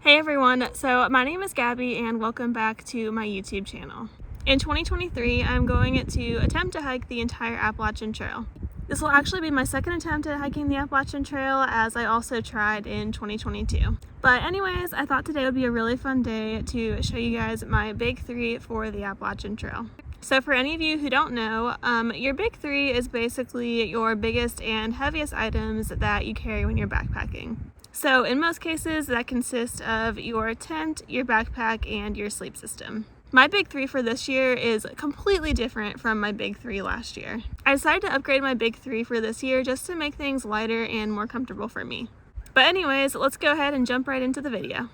Hey everyone, so my name is Gabby and welcome back to my YouTube channel. In 2023, I'm going to attempt to hike the entire Appalachian Trail. This will actually be my second attempt at hiking the Appalachian Trail, as I also tried in 2022. But anyways, I thought today would be a really fun day to show you guys my big three for the Appalachian Trail. So for any of you who don't know, your big three is basically your biggest and heaviest items that you carry when you're backpacking. So in most cases, that consists of your tent, your backpack, and your sleep system. My big three for this year is completely different from my big three last year. I decided to upgrade my big three for this year just to make things lighter and more comfortable for me. But anyways, let's go ahead and jump right into the video.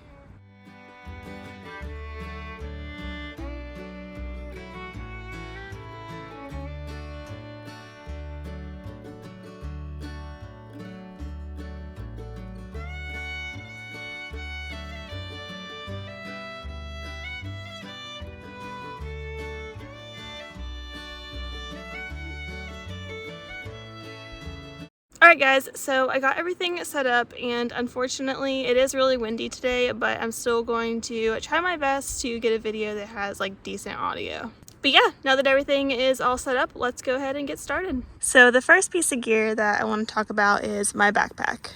Alright guys, so I got everything set up and unfortunately it is really windy today, but I'm still going to try my best to get a video that has like decent audio. But yeah, now that everything is all set up, let's go ahead and get started. So the first piece of gear that I want to talk about is my backpack.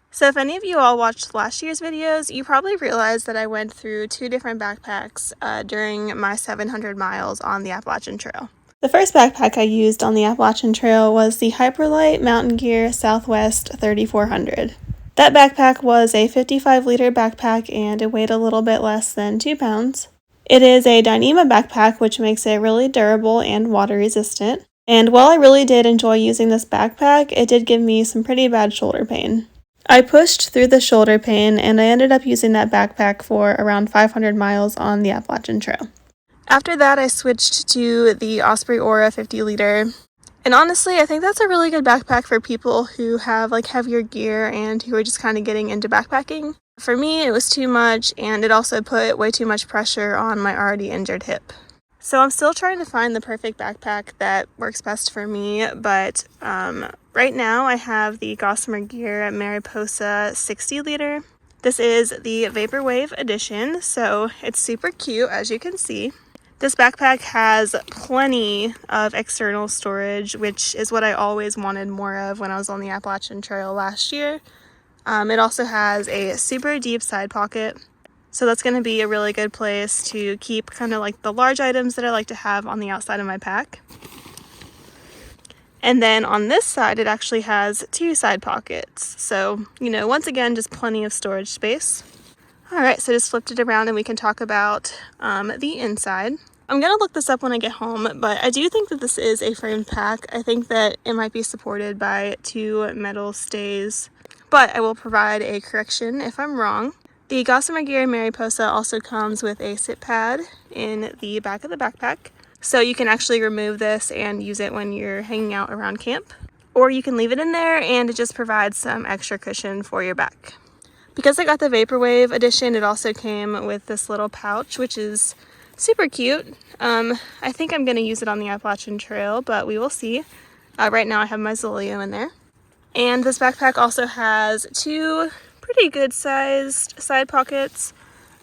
So if any of you all watched last year's videos, you probably realized that I went through two different backpacks during my 700 miles on the Appalachian Trail. The first backpack I used on the Appalachian Trail was the Hyperlight Mountain Gear Southwest 3400. That backpack was a 55-liter backpack and it weighed a little bit less than 2 pounds. It is a Dyneema backpack, which makes it really durable and water resistant. And while I really did enjoy using this backpack, it did give me some pretty bad shoulder pain. I pushed through the shoulder pain and I ended up using that backpack for around 500 miles on the Appalachian Trail. After that, I switched to the Osprey Aura 50-liter, and honestly, I think that's a really good backpack for people who have like heavier gear and who are just kind of getting into backpacking. For me, it was too much, and it also put way too much pressure on my already injured hip. So I'm still trying to find the perfect backpack that works best for me, but right now I have the Gossamer Gear Mariposa 60-liter. This is the Vaporwave edition, so it's super cute, as you can see. This backpack has plenty of external storage, which is what I always wanted more of when I was on the Appalachian Trail last year. It also has a super deep side pocket, so that's going to be a really good place to keep kind of like the large items that I like to have on the outside of my pack. And then on this side, it actually has two side pockets. So, once again, just plenty of storage space. Alright, so just flipped it around and we can talk about the inside. I'm going to look this up when I get home, but I do think that this is a framed pack. I think that it might be supported by two metal stays, but I will provide a correction if I'm wrong. The Gossamer Gear Mariposa also comes with a sit pad in the back of the backpack, so you can actually remove this and use it when you're hanging out around camp, or you can leave it in there and it just provides some extra cushion for your back. Because I got the Vaporwave edition, it also came with this little pouch, which is super cute. I think I'm going to use it on the Appalachian Trail, but we will see. Right now I have my Zoleo in there. And this backpack also has two pretty good sized side pockets.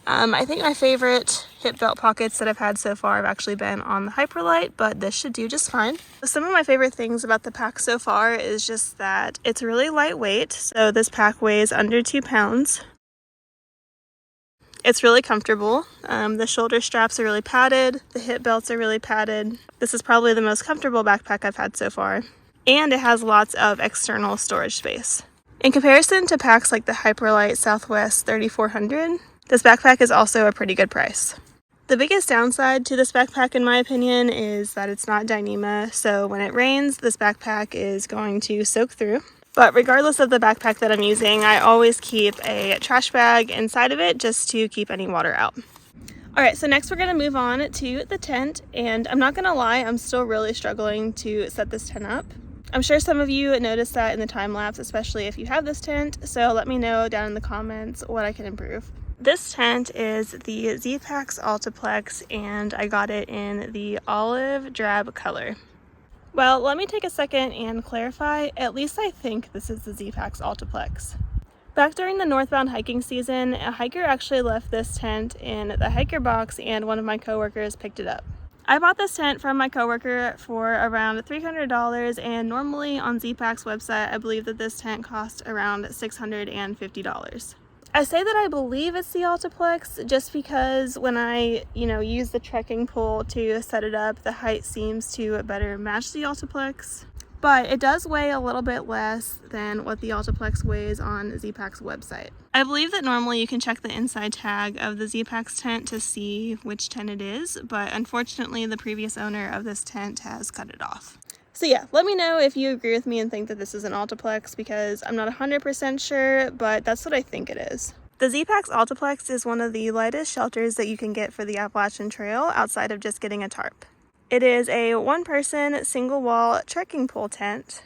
I think my favorite hip belt pockets that I've had so far have actually been on the Hyperlight, but this should do just fine. Some of my favorite things about the pack so far is just that it's really lightweight. So this pack weighs under 2 pounds. It's really comfortable. The shoulder straps are really padded. The hip belts are really padded. This is probably the most comfortable backpack I've had so far. And it has lots of external storage space. In comparison to packs like the Hyperlight Southwest 3400, this backpack is also a pretty good price. The biggest downside to this backpack, in my opinion, is that it's not Dyneema, so when it rains, this backpack is going to soak through. But regardless of the backpack that I'm using, I always keep a trash bag inside of it just to keep any water out. Alright, so next we're going to move on to the tent, and I'm not going to lie, I'm still really struggling to set this tent up. I'm sure some of you noticed that in the time lapse, especially if you have this tent, so let me know down in the comments what I can improve. This tent is the Z-Pax Altiplex, and I got it in the olive drab color. Well, let me take a second and clarify. At least I think this is the Z-Pax Altiplex. Back during the northbound hiking season, a hiker actually left this tent in the hiker box and one of my coworkers picked it up. I bought this tent from my coworker for around $300, and normally on Z-Pack's website I believe that this tent cost around $650. I say that I believe it's the Altiplex just because when I, use the trekking pole to set it up, the height seems to better match the Altiplex. But it does weigh a little bit less than what the Altiplex weighs on Z-Pack's website. I believe that normally you can check the inside tag of the Z-Pack's tent to see which tent it is, but unfortunately the previous owner of this tent has cut it off. So yeah, let me know if you agree with me and think that this is an Altiplex, because I'm not 100% sure, but that's what I think it is. The Z-Pack's Altiplex is one of the lightest shelters that you can get for the Appalachian Trail outside of just getting a tarp. It is a one-person, single-wall trekking pole tent,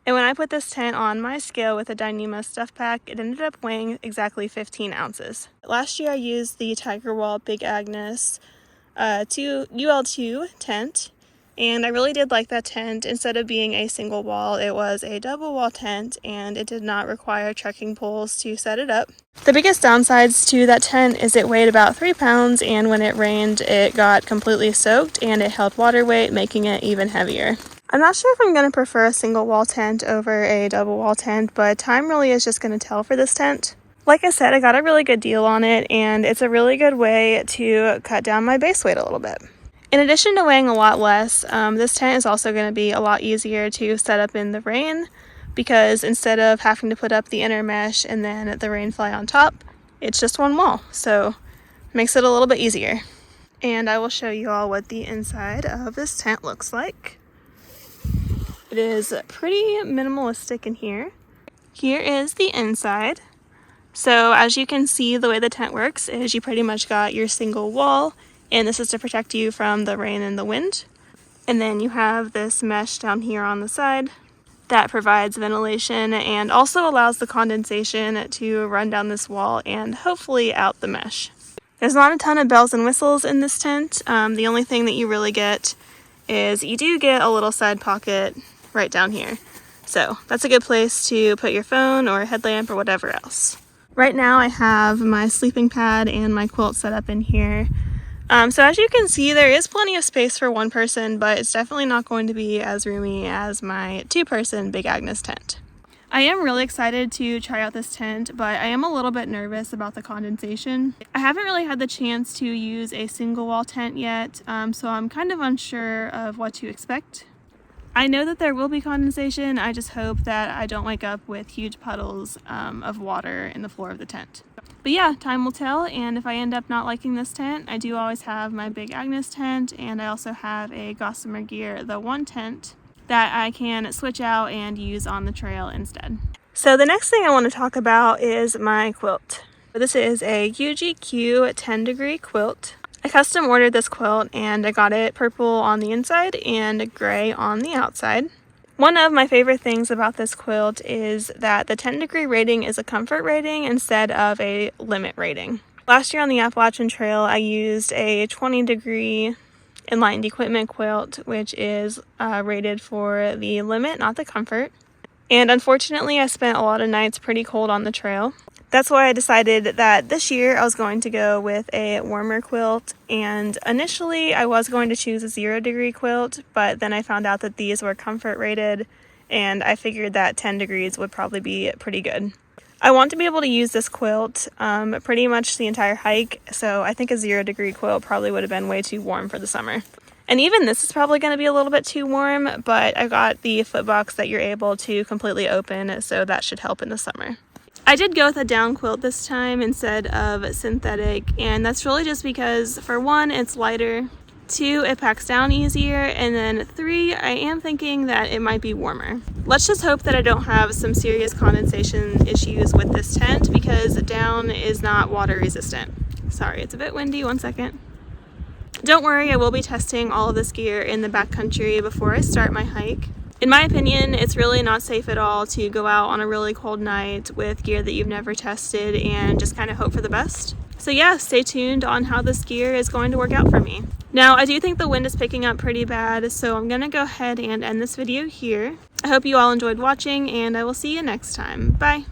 and when I put this tent on my scale with a Dyneema stuff pack, it ended up weighing exactly 15 ounces. Last year I used the Tiger Wall Big Agnes UL2 tent, and I really did like that tent. Instead of being a single wall, it was a double wall tent, and it did not require trekking poles to set it up. The biggest downsides to that tent is it weighed about 3 pounds, and when it rained it got completely soaked and it held water weight, making it even heavier. I'm not sure if I'm going to prefer a single wall tent over a double wall tent, but time really is just going to tell for this tent. Like I said, I got a really good deal on it, and it's a really good way to cut down my base weight a little bit. In addition to weighing a lot less, this tent is also going to be a lot easier to set up in the rain, because instead of having to put up the inner mesh and then the rain fly on top, it's just one wall, so it makes it a little bit easier. And I will show you all what the inside of this tent looks like. It is pretty minimalistic in here. Here is the inside. So as you can see, the way the tent works is you pretty much got your single wall, and this is to protect you from the rain and the wind. And then you have this mesh down here on the side that provides ventilation and also allows the condensation to run down this wall and hopefully out the mesh. There's not a ton of bells and whistles in this tent. The only thing that you really get is you do get a little side pocket right down here. So that's a good place to put your phone or a headlamp or whatever else. Right now I have my sleeping pad and my quilt set up in here. So as you can see, there is plenty of space for one person, but it's definitely not going to be as roomy as my two-person Big Agnes tent. I am really excited to try out this tent, but I am a little bit nervous about the condensation. I haven't really had the chance to use a single wall tent yet, so I'm kind of unsure of what to expect. I know that there will be condensation. I just hope that I don't wake up with huge puddles of water in the floor of the tent. But yeah, time will tell, and if I end up not liking this tent, I do always have my Big Agnes tent, and I also have a Gossamer Gear, the one tent, that I can switch out and use on the trail instead. So the next thing I want to talk about is my quilt. This is a UGQ 10-degree quilt. I custom ordered this quilt, and I got it purple on the inside and gray on the outside. One of my favorite things about this quilt is that the 10-degree rating is a comfort rating instead of a limit rating. Last year on the Appalachian Trail, I used a 20-degree Enlightened Equipment quilt, which is rated for the limit, not the comfort. And unfortunately, I spent a lot of nights pretty cold on the trail. That's why I decided that this year I was going to go with a warmer quilt, and initially I was going to choose a 0-degree quilt, but then I found out that these were comfort rated, and I figured that 10 degrees would probably be pretty good. I want to be able to use this quilt pretty much the entire hike, so I think a 0-degree quilt probably would have been way too warm for the summer. And even this is probably going to be a little bit too warm, but I got the foot box that you're able to completely open, so that should help in the summer. I did go with a down quilt this time instead of synthetic, and that's really just because, for one, it's lighter, 2, it packs down easier, and then 3, I am thinking that it might be warmer. Let's just hope that I don't have some serious condensation issues with this tent, because down is not water resistant. Sorry, it's a bit windy, one second. Don't worry, I will be testing all of this gear in the backcountry before I start my hike. In my opinion, it's really not safe at all to go out on a really cold night with gear that you've never tested and just kind of hope for the best. So yeah, stay tuned on how this gear is going to work out for me. Now, I do think the wind is picking up pretty bad, so I'm going to go ahead and end this video here. I hope you all enjoyed watching, and I will see you next time. Bye!